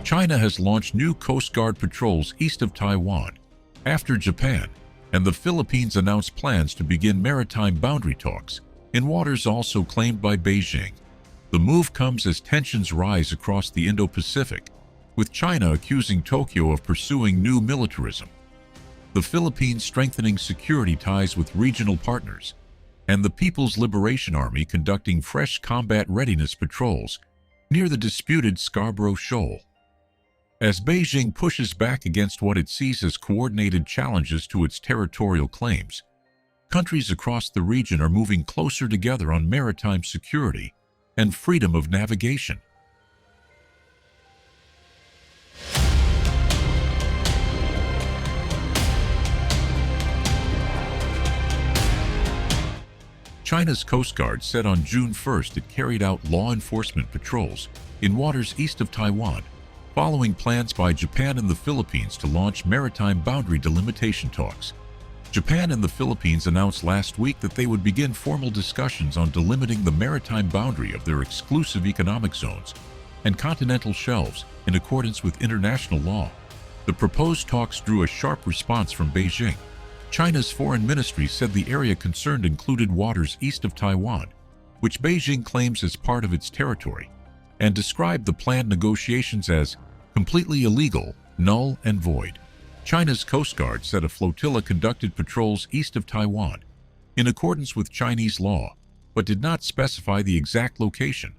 China has launched new Coast Guard patrols east of Taiwan, after Japan and the Philippines announced plans to begin maritime boundary talks in waters also claimed by Beijing. The move comes as tensions rise across the Indo-Pacific, with China accusing Tokyo of pursuing new militarism, the Philippines strengthening security ties with regional partners, and the People's Liberation Army conducting fresh combat readiness patrols near the disputed Scarborough Shoal. As Beijing pushes back against what it sees as coordinated challenges to its territorial claims, countries across the region are moving closer together on maritime security and freedom of navigation. China's Coast Guard said on June 1st it carried out law enforcement patrols in waters east of Taiwan, following plans by Japan and the Philippines to launch maritime boundary delimitation talks. Japan and the Philippines announced last week that they would begin formal discussions on delimiting the maritime boundary of their exclusive economic zones and continental shelves in accordance with international law. The proposed talks drew a sharp response from Beijing. China's foreign ministry said the area concerned included waters east of Taiwan, which Beijing claims as part of its territory, and described the planned negotiations as completely illegal, null and void. China's Coast Guard said a flotilla conducted patrols east of Taiwan, in accordance with Chinese law, but did not specify the exact location.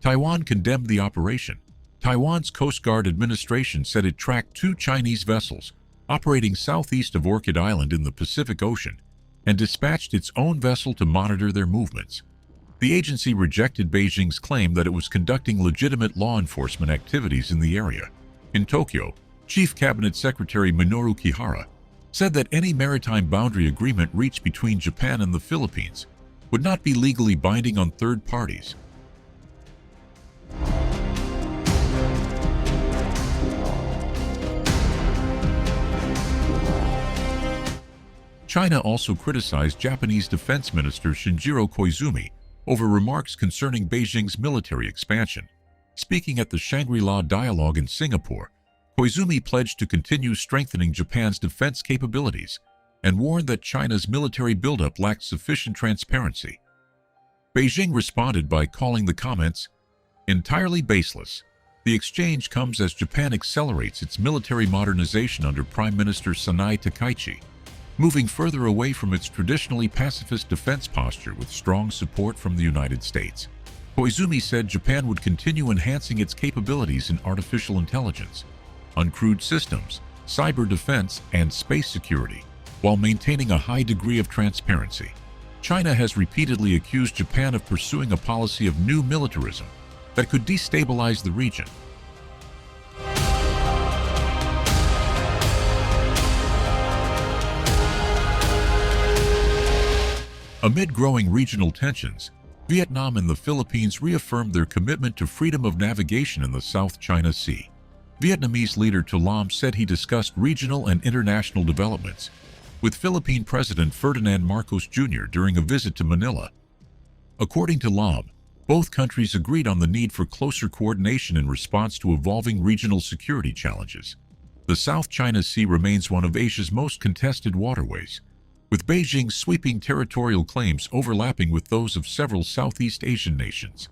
Taiwan condemned the operation. Taiwan's Coast Guard administration said it tracked 2 Chinese vessels operating southeast of Orchid Island in the Pacific Ocean and dispatched its own vessel to monitor their movements. The agency rejected Beijing's claim that it was conducting legitimate law enforcement activities in the area. In Tokyo, Chief Cabinet Secretary Minoru Kihara said that any maritime boundary agreement reached between Japan and the Philippines would not be legally binding on third parties. China also criticized Japanese Defense Minister Shinjiro Koizumi over remarks concerning Beijing's military expansion. Speaking at the Shangri-La Dialogue in Singapore, Koizumi pledged to continue strengthening Japan's defense capabilities and warned that China's military buildup lacked sufficient transparency. Beijing responded by calling the comments entirely baseless. The exchange comes as Japan accelerates its military modernization under Prime Minister Sanai Takaichi, moving further away from its traditionally pacifist defense posture with strong support from the United States. Koizumi said Japan would continue enhancing its capabilities in artificial intelligence, uncrewed systems, cyber defense, and space security, while maintaining a high degree of transparency. China has repeatedly accused Japan of pursuing a policy of new militarism that could destabilize the region. Amid growing regional tensions, Vietnam and the Philippines reaffirmed their commitment to freedom of navigation in the South China Sea. Vietnamese leader To Lam said he discussed regional and international developments with Philippine President Ferdinand Marcos Jr. during a visit to Manila. According to Lam, both countries agreed on the need for closer coordination in response to evolving regional security challenges. The South China Sea remains one of Asia's most contested waterways, with Beijing's sweeping territorial claims overlapping with those of several Southeast Asian nations.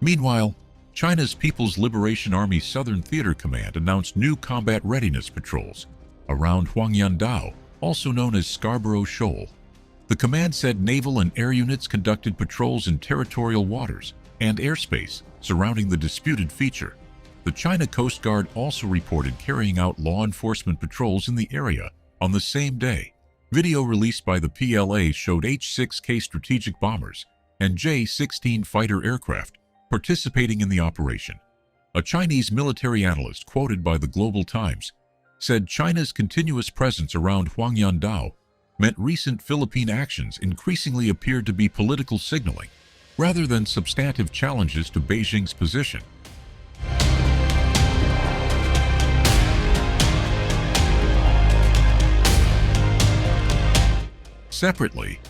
Meanwhile, China's People's Liberation Army Southern Theater Command announced new combat readiness patrols around Huangyandao, also known as Scarborough Shoal. The command said naval and air units conducted patrols in territorial waters and airspace surrounding the disputed feature. The China Coast Guard also reported carrying out law enforcement patrols in the area on the same day. Video released by the PLA showed H-6K strategic bombers and J-16 fighter aircraft participating in the operation. A Chinese military analyst quoted by the Global Times said China's continuous presence around Huangyandao meant recent Philippine actions increasingly appeared to be political signaling rather than substantive challenges to Beijing's position. Separately,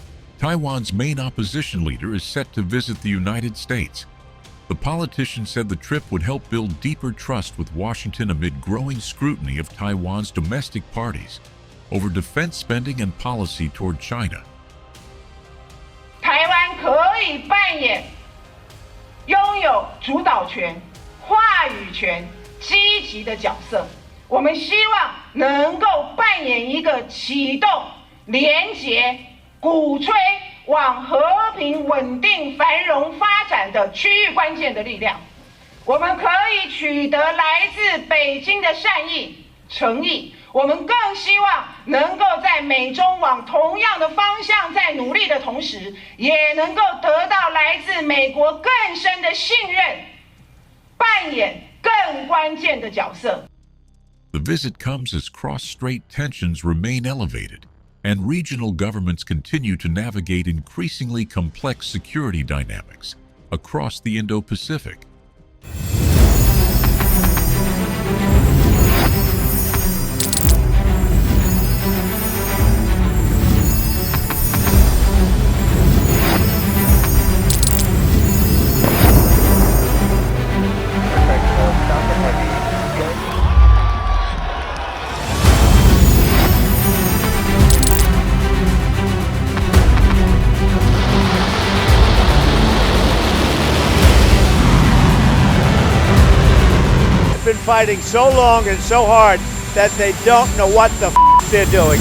Taiwan's main opposition leader is set to visit the United States. The politician said the trip would help build deeper trust with Washington amid growing scrutiny of Taiwan's domestic parties over defense spending and policy toward China. 台湾可以扮演拥有主导权、话语权、积极的角色。我们希望能够扮演一个启动、连结、鼓吹往和平、稳定、繁荣发展的区域关键的力量。我们可以取得来自北京的善意、诚意。我们更希望能够在美中往同样的方向在努力的同时，也能够得到来自美国更深的信任，扮演更关键的角色。The visit comes as cross-strait tensions remain elevated, and regional governments continue to navigate increasingly complex security dynamics across the Indo-Pacific. Been fighting so long and so hard that they don't know what the they're doing.